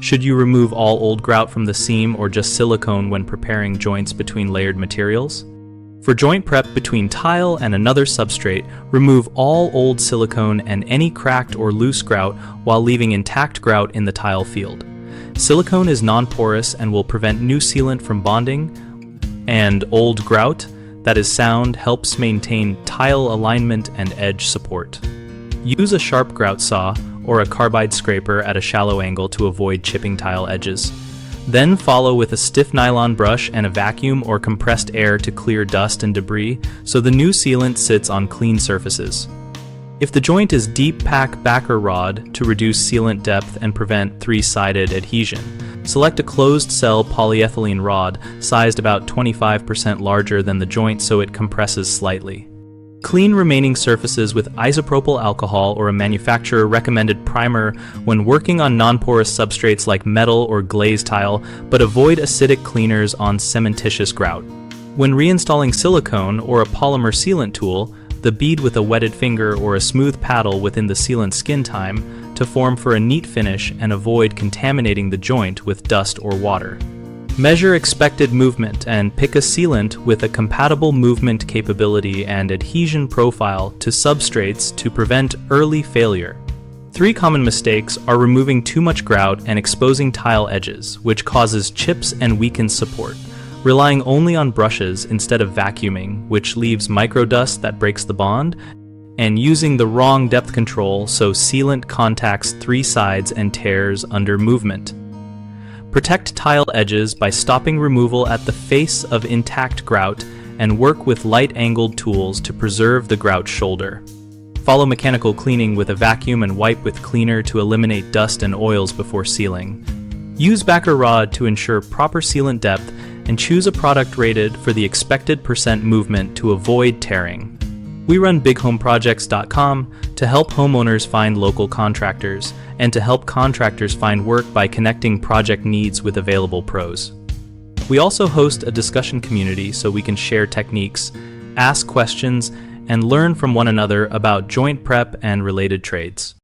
Should you remove all old grout from the seam or just silicone when preparing joints between layered materials? For joint prep between tile and another substrate, remove all old silicone and any cracked or loose grout while leaving intact grout in the tile field. Silicone is non-porous and will prevent new sealant from bonding, and old grout that is sound helps maintain tile alignment and edge support. Use a sharp grout saw or a carbide scraper at a shallow angle to avoid chipping tile edges. Then follow with a stiff nylon brush and a vacuum or compressed air to clear dust and debris so the new sealant sits on clean surfaces. If the joint is deep, pack backer rod to reduce sealant depth and prevent three-sided adhesion. Select a closed-cell polyethylene rod sized about 25% larger than the joint so it compresses slightly. Clean remaining surfaces with isopropyl alcohol or a manufacturer-recommended primer when working on non-porous substrates like metal or glaze tile, but avoid acidic cleaners on cementitious grout. When reinstalling silicone or a polymer sealant tool, the bead with a wetted finger or a smooth paddle within the sealant skin time to form for a neat finish and avoid contaminating the joint with dust or water. Measure expected movement and pick a sealant with a compatible movement capability and adhesion profile to substrates to prevent early failure. 3 common mistakes are removing too much grout and exposing tile edges, which causes chips and weakens support. Relying only on brushes instead of vacuuming, which leaves microdust that breaks the bond, and using the wrong depth control so sealant contacts 3 sides and tears under movement. Protect tile edges by stopping removal at the face of intact grout and work with light-angled tools to preserve the grout shoulder. Follow mechanical cleaning with a vacuum and wipe with cleaner to eliminate dust and oils before sealing. Use backer rod to ensure proper sealant depth and choose a product rated for the expected % movement to avoid tearing. We run bighomeprojects.com to help homeowners find local contractors and to help contractors find work by connecting project needs with available pros. We also host a discussion community so we can share techniques, ask questions, and learn from one another about joint prep and related trades.